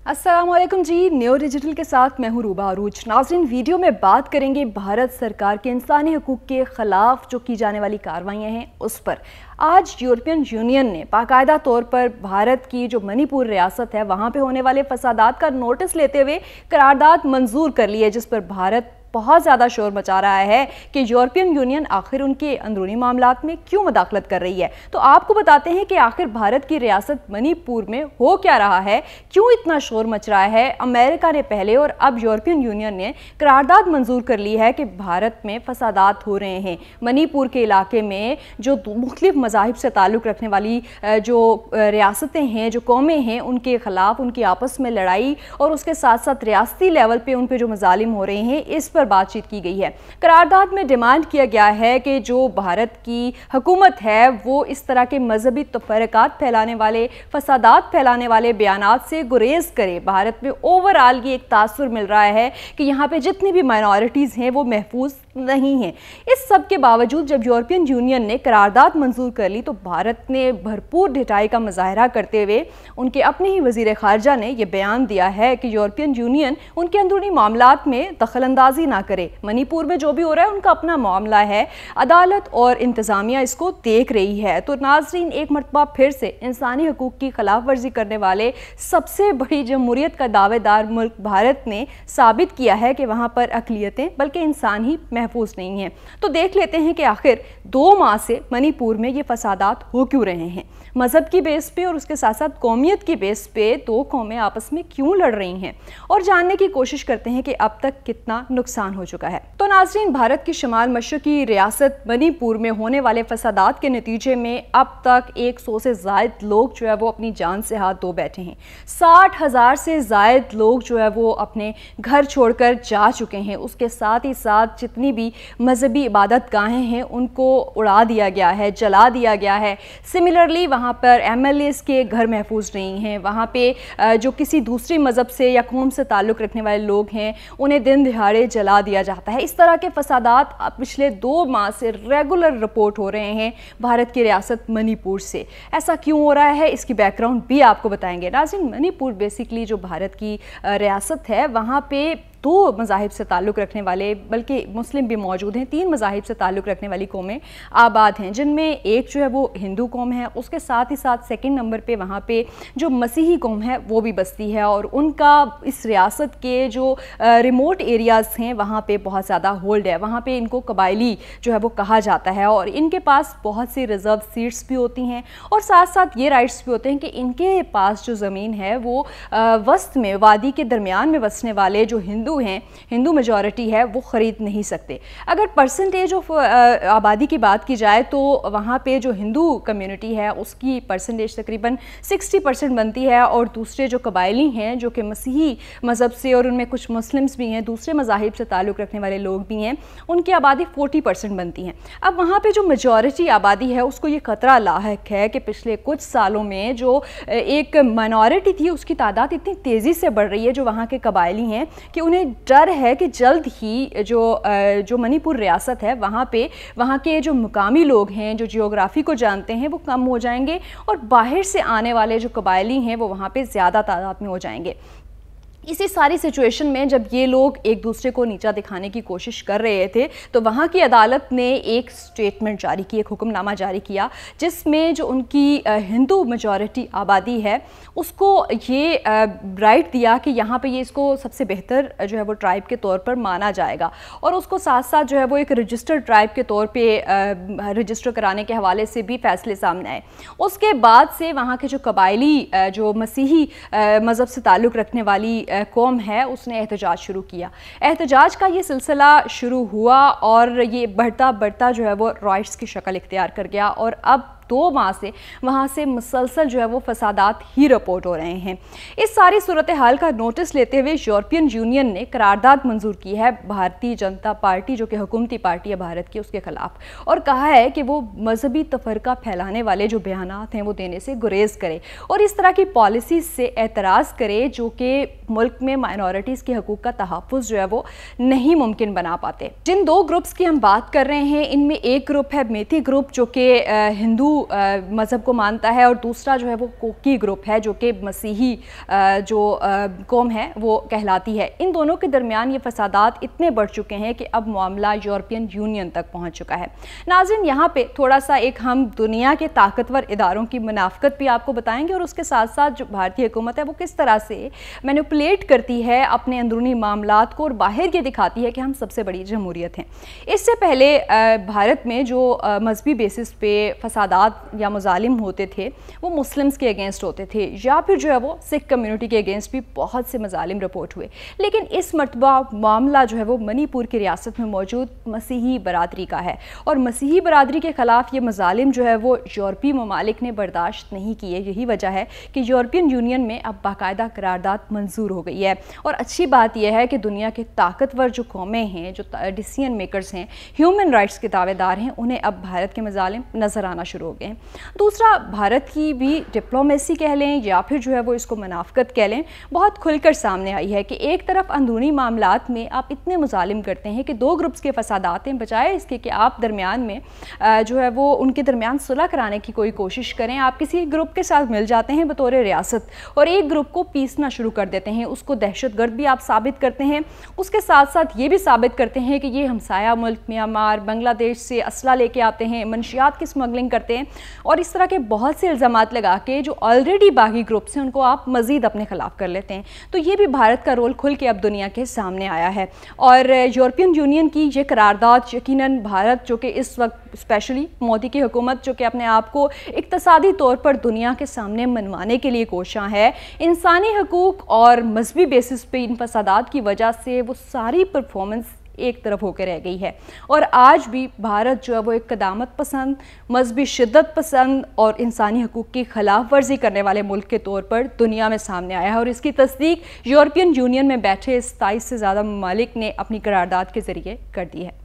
अस्सलाम वालेकुम जी, new digital के साथ मैं हूँ रूबा अरूज। नाज़रीन, वीडियो में बात करेंगे भारत सरकार के इंसानी हकूक़ के ख़िलाफ़ जो की जाने वाली कार्रवाइयाँ हैं उस पर। आज यूरोपियन यूनियन ने बाकायदा तौर पर भारत की जो मणिपुर रियासत है वहाँ पे होने वाले फसादात का नोटिस लेते हुए करारदाद मंजूर कर ली है, जिस पर भारत बहुत ज़्यादा शोर मचा रहा है कि यूरोपियन यूनियन आखिर उनके अंदरूनी मामलात में क्यों मदाखलत कर रही है। तो आपको बताते हैं कि आखिर भारत की रियासत मणिपुर में हो क्या रहा है, क्यों इतना शोर मच रहा है। अमेरिका ने पहले और अब यूरोपियन यूनियन ने करारदाद मंजूर कर ली है कि भारत में फसादात हो रहे हैं। मणिपुर के इलाके में जो मुख्तलिफ मज़ाहिब से ताल्लुक़ रखने वाली जो रियासतें हैं, जो कौमें हैं, उनके ख़िलाफ़ उनकी आपस में लड़ाई और उसके साथ साथ रियासती लेवल पर उन पर जो मज़ालिम हो रहे हैं इस पर बातचीत की गई है। करारदाद में डिमांड किया गया है कि जो भारत की हुकूमत है वो इस तरह के मजहबी तफरकात फैलाने वाले, फसादात फैलाने वाले बयानात से गुरेज करे। भारत में ओवरऑल ये एक तासुर मिल रहा है कि यहाँ पे जितनी भी माइनॉरिटीज़ हैं वो महफूज नहीं हैं। इस सब के बावजूद जब यूरोपियन यूनियन ने करारदाद मंजूर कर ली तो भारत ने भरपूर ढिठाई का मुजाहरा करते हुए उनके अपने ही वज़ीर ख़ारजा ने यह बयान दिया है कि यूरोपियन यूनियन उनके अंदरूनी मामलात में दखलंदाजी ना करे। मणिपुर में जो भी हो रहा है उनका अपना मामला है, अदालत और इंतज़ामिया इसको देख रही है। तो नाज़रीन, एक मरतबा फिर से इंसानी हकूक़ की खिलाफ वर्जी करने वाले सबसे बड़ी जमहूरियत का दावेदार मुल्क भारत ने साबित किया है कि वहाँ पर अक़लियतें बल्कि इंसान ही महफूज नहीं हैं। तो देख लेते हैं कि आखिर 2 माह से मणिपुर में ये फसादात हो क्यों रहे हैं। मज़हब की बेस पे और उसके साथ साथ कौमियत की बेस पे 2 कौमें आपस में क्यों लड़ रही हैं और जानने की कोशिश करते हैं कि अब तक कितना नुकसान हो चुका है। तो नाज़रीन, भारत की शुमाल मशरक़ी रियासत मणिपुर में होने वाले फसादात के नतीजे में अब तक 100 से ज़ायद लोग जो है वो अपनी जान से हाथ धो बैठे हैं। 60,000 से ज़ायद लोग जो है वो अपने घर छोड़कर जा चुके हैं। उसके साथ ही साथ जितनी भी मजहबी इबादत गाहें हैं उनको उड़ा दिया गया है, जला दिया गया है। सिमिलरली वहाँ पर MLAs के घर महफूज नहीं हैं। वहाँ पे जो किसी दूसरी मज़हब से या कौम से ताल्लुक़ रखने वाले लोग हैं उन्हें दिन दिहाड़े जला दिया जाता है। इस तरह के फसादात पिछले 2 माह से रेगुलर रिपोर्ट हो रहे हैं भारत की रियासत मणिपुर से। ऐसा क्यों हो रहा है, इसकी बैकग्राउंड भी आपको बताएंगे। नाज़रीन, मणिपुर बेसिकली जो भारत की रियासत है वहाँ पे 2 मज़ाहिब से ताल्लुक़ रखने वाले, बल्कि मुस्लिम भी मौजूद हैं, 3 मज़ाहिब से ताल्लुक़ रखने वाली कौमें आबाद हैं, जिनमें एक जो है वो हिंदू कौम है। उसके साथ ही साथ सेकंड नंबर पे वहाँ पे जो मसीही कौम है वो भी बसती है और उनका इस रियासत के जो रिमोट एरियाज़ हैं वहाँ पे बहुत ज़्यादा होल्ड है। वहाँ पे इनको कबायली जो है वो कहा जाता है और इनके पास बहुत सी रिज़र्व सीट्स भी होती हैं और साथ साथ ये राइट्स भी होते हैं कि इनके पास जो ज़मीन है वो वस्त में, वादी के दरमियान में बसने वाले जो हिंदू मेजॉरिटी है वो ख़रीद नहीं सकते। अगर परसेंटेज ऑफ आबादी की बात की जाए तो वहाँ पे जो हिंदू कम्युनिटी है उसकी परसेंटेज तकरीबन 60% बनती है और दूसरे जो कबायली हैं जो कि मसीही मज़हब से और उनमें कुछ मुस्लिम्स भी हैं, दूसरे मज़ाहिब से ताल्लुक़ रखने वाले लोग भी हैं, उनकी आबादी 40% बनती हैं। अब वहाँ पे जो मेजॉरिटी आबादी है उसको ये ख़तरा लाहक है कि पिछले कुछ सालों में जो एक माइनॉरिटी थी उसकी तादाद इतनी तेज़ी से बढ़ रही है जो वहाँ के कबायली हैं कि उन्हें डर है कि जल्द ही जो मणिपुर रियासत है वहाँ के जो मुकामी लोग हैं, जो जियोग्राफी को जानते हैं, वो कम हो जाएंगे और बाहर से आने वाले जो कबायली हैं वो वहाँ पे ज़्यादा तादाद में हो जाएंगे। इसी सारी सिचुएशन में जब ये लोग एक दूसरे को नीचा दिखाने की कोशिश कर रहे थे तो वहाँ की अदालत ने एक स्टेटमेंट जारी की, एक हुक्मनामा जारी किया जिसमें जो उनकी हिंदू मेजॉरिटी आबादी है उसको ये राइट दिया कि यहाँ पे ये इसको सबसे बेहतर जो है वो ट्राइब के तौर पर माना जाएगा और उसको साथ साथ जो है वो एक रजिस्टर्ड ट्राइब के तौर पे रजिस्टर कराने के हवाले से भी फैसले सामने आए। उसके बाद से वहाँ के जो कबायली, जो मसीही मज़हब से ताल्लुक़ रखने वाली कौम है उसने एहतजाज शुरू किया। एहतजाज का ये सिलसिला शुरू हुआ और ये बढ़ता जो है वो राइट्स की शक्ल इख्तियार कर गया और अब 2 माह से वहाँ से मुसलसल जो है वो फसादात ही रिपोर्ट हो रहे हैं। इस सारी सूरत हाल का नोटिस लेते हुए यूरोपियन यूनियन ने करारदाद मंजूर की है भारतीय जनता पार्टी जो कि हुकूमती पार्टी है भारत की, उसके खिलाफ और कहा है कि वो मजहबी तफरका फैलाने वाले जो बयानात हैं वो देने से गुरेज करे और इस तरह की पॉलिसी से एतराज़ करे जो कि मुल्क में माइनॉरिटीज़ के हकूक़ का तहफ़्फ़ुज़ जो है वो नहीं मुमकिन बना पाते। जिन 2 ग्रुप्स की हम बात कर रहे हैं इनमें एक ग्रुप है मेथी ग्रुप जो कि हिंदू مذہب کو مانتا ہے اور دوسرا جو ہے وہ کوکی گروپ ہے جو کہ مسیحی جو قوم ہے وہ کہلاتی ہے. ان دونوں کے درمیان یہ فسادات اتنے بڑھ چکے ہیں کہ اب معاملہ یورپین یونین تک پہنچ چکا ہے. ناظرین یہاں پہ تھوڑا سا ایک ہم دنیا کے طاقتور اداروں کی منافقت بھی آپ کو بتائیں گے اور اس کے ساتھ ساتھ جو بھارتی حکومت ہے وہ کس طرح سے مینیپولیٹ کرتی ہے اپنے اندرونی معاملات کو اور باہر یہ دکھاتی ہے کہ ہم سب سے بڑی جمہوریت ہیں. اس سے پہلے بھارت میں جو مذہبی بیسس پہ فسادات یا مظالم ہوتے تھے وہ مسلمز کے اگینسٹ ہوتے تھے یا پھر جو ہے وہ سکھ کمیونٹی کے اگینسٹ بھی بہت سے مظالم رپورٹ ہوئے. لیکن اس مرتبہ معاملہ جو ہے وہ منی پور کی ریاست میں موجود مسیحی برادری کا ہے اور مسیحی برادری کے خلاف یہ مظالم جو ہے وہ یورپی ممالک نے برداشت نہیں کیے. یہی وجہ ہے کہ یورپین یونین میں اب باقاعدہ قرارداد منظور ہو گئی ہے. اور اچھی بات یہ ہے کہ دنیا کے طاقتور جو قومیں ہیں جو ڈیسیژن میکرز ہیں ہیومن رائٹس کے دعوے دار ہیں انہیں اب بھارت کے مظالم نظر آنا شروع ہو گئے ہیں. دوسرا بھارت کی بھی ڈپلومیسی کہہ لیں یا پھر جو ہے وہ اس کو منافقت کہہ لیں بہت کھل کر سامنے آئی ہے کہ ایک طرف اندرونی معاملات میں آپ اتنے مظالم کرتے ہیں کہ دو گروپس کے فسادات ہیں بجائے اس کے کہ آپ درمیان میں جو ہے وہ ان کے درمیان صلح کرانے کی کوئی کوشش کریں. آپ کسی گروپ کے ساتھ مل جاتے ہیں بطور ریاست اور ایک گروپ کو پیسنا شروع کر دیتے ہیں, اس کو دہشت گرد بھی آپ ثابت کرتے ہیں, اس کے ساتھ ساتھ یہ بھی ثابت کرتے ہیں کہ یہ ہمسایہ ملک میانمار بنگلہ دیش سے اسلحہ لے کے آتے ہیں, منشیات کی اسمگلنگ کرتے ہیں اور اس طرح کے بہت سے الزامات لگا کے جو آلریڈی باغی گروپس ہیں ان کو آپ مزید اپنے خلاف کر لیتے ہیں. تو یہ بھی بھارت کا رول کھل کے اب دنیا کے سامنے آیا ہے اور یورپین یونین کی یہ قرارداد یقیناً بھارت جو کہ اس وقت اسپیشلی مودی کی حکومت جو کہ اپنے آپ کو اقتصادی طور پر دنیا کے سامنے منوانے کے لیے کوشاں ہے, انسانی حقوق اور مذہبی بیسس پہ ان فسادات کی وجہ سے وہ ساری پرفارمنس ایک طرف ہو کے رہ گئی ہے. اور آج بھی بھارت جو ہے وہ ایک قدامت پسند, مذہبی شدت پسند اور انسانی حقوق کی خلاف ورزی کرنے والے ملک کے طور پر دنیا میں سامنے آیا ہے اور اس کی تصدیق یورپین یونین میں بیٹھے 27 سے زیادہ ممالک نے اپنی قرارداد کے ذریعے کر دی ہے.